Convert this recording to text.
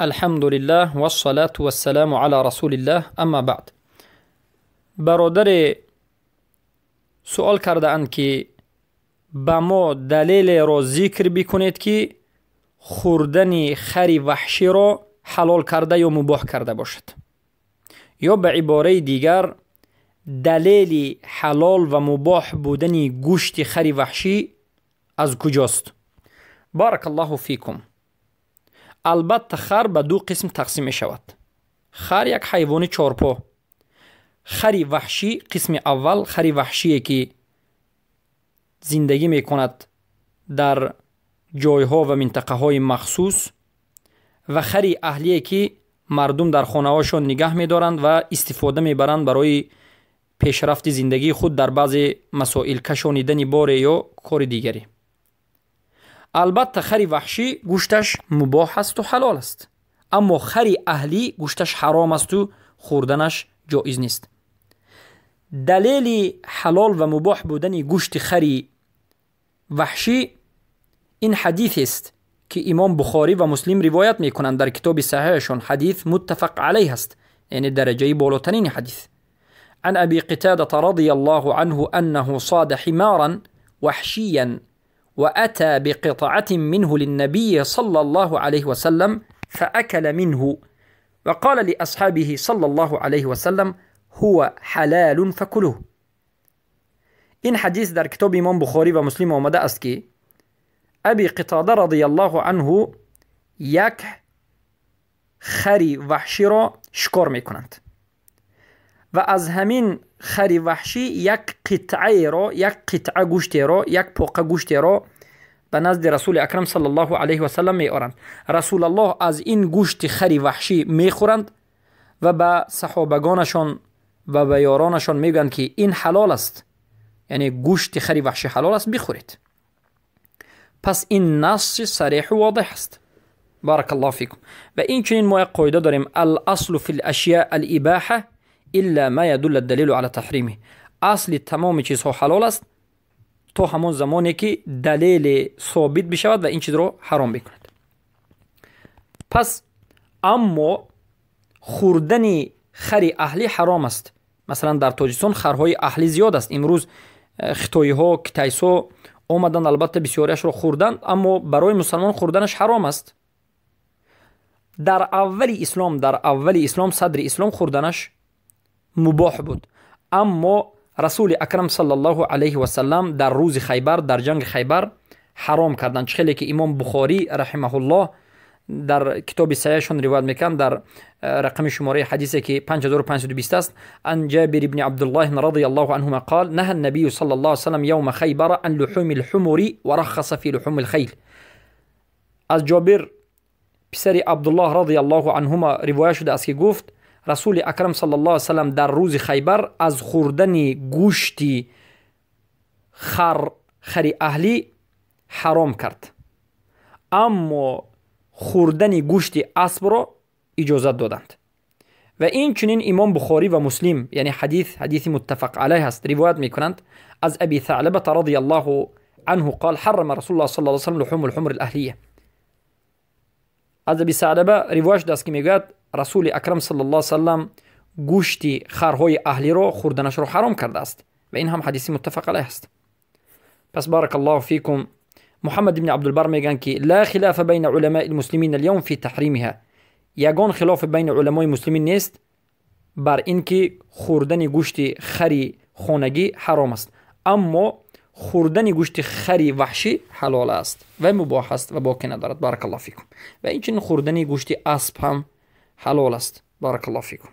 الحمد لله و الصلاة و السلام علی رسول الله. اما بعد، برادر سوال کرده اند که با ما دلیل را ذکر بکنید که خوردن خر وحشی را حلال کرده یا مباح کرده باشد، یا به عباره دیگر دلیل حلال و مباح بودن گوشت خر وحشی از کجاست؟ بارک الله فیکم. البته خر به دو قسم تقسیم می شود. خر یک حیوان چارپا. خر وحشی قسم اول خر وحشی که زندگی می کند در جایها و منطقه های مخصوص، و خر اهلی که مردم در خانه هاشون نگه می دارند و استفاده می برند برای پیشرفت زندگی خود در بعض مسائل، کشانیدن بار یا کار دیگری. البته خر وحشی گوشتش مباح است و حلال است، اما خر اهلی گوشتش حرام است و خوردنش جایز نیست. دلیل حلال و مباح بودن گوشت خر وحشی این حدیث است که امام بخاری و مسلم روایت می کنند در کتاب صحیحشون. حدیث متفق علیه است، یعنی درجه بالاترین حدیث. عن ابي قتادة رضي الله عنه انه صاد حمارا وحشيا وأتى بقطعة منه للنبي صلى الله عليه وسلم فأكل منه وقال لأصحابه صلى الله عليه وسلم هو حلال فكلوه. این حدیث در کتاب امام بخاری و مسلم آمده است که ابی قتاده رضی الله عنه یک خر وحشی را شکار می کنند و از همین خر وحشی یک قطعه گوشت را، یک پوقه گوشت را به نزد رسول اکرم صلی الله علیه و سلم می آورند. رسول الله از این گوشت خر وحشی می خورند و به صحابگانشان و به یارانشان می گویند که این حلال است، یعنی گوشت خر وحشی حلال است، بخورید. پس این نص صریح و واضح است. بارک الله فیکم. و این چنین ما یک قاعده داریم: الاصل فی الاشیاء الاباحه الا ما يدل الدلیل على تحریمه. اصل تمام چیزها حلال است تا همون زمانی که دلیل ثابت بشود و این چیز رو حرام بکند. پس اما خوردن خر اهلی حرام است. مثلا در تاجیکستان خرهای اهلی زیاد است. امروز خطایی ها، کتایسا آمدن، البته بسیاریش رو خوردن، اما برای مسلمان خوردنش حرام است. در اول اسلام صدر اسلام خوردنش مباح بود، اما رسول اکرم صلی الله علیه و سلم در روز خیبر، در جنگ خیبر حرام کردند. خیلی که امام بخاری رحمه الله در کتاب صحیحشون روایت میکنند، در رقم شماره حدیثی که 5520 است، عن جابر بن عبد الله رضی الله عنهما قال نهى النبي صلی الله علیه و سلم یوم خیبر عن لحوم الحمر ورخص في لحوم الخیل. از جابر پسر عبدالله رضی الله عنهما روایت شده است که گفت رسول اکرم صلی الله علیه و سلم در روز خیبر از خوردن گوشت خر اهلی حرام کرد، اما خوردن گوشت اسب را اجازت دادند. و این چنین امام بخاری و مسلم، یعنی حدیث متفق علیه است، روایت میکنند از ابی ثعلبه رضی الله عنه قال حرم رسول الله صلی الله علیه و سلم لحوم الحمر الاهلیه. از ابی ثعلبه روایت است که میگوید رسول اکرم صلی الله علیه و سلم گوشت خرهای اهلی را خوردنش را حرام کرده است، و این هم حدیث متفق علیه است. پس بارک الله فیکم. محمد بن عبدالبر میگن که لا خلاف بین علماء المسلمین اليوم فی تحریمها. یگان خلاف بین علمای مسلمین نیست بر اینکه خوردن گوشت خر خانگی حرام است، اما خوردن گوشت خر وحشی حلال است و مباح است و باکی ندارد. بارک الله فیکم. و این چنین خوردن گوشت اسب هم حلال است. بارک الله فیکم.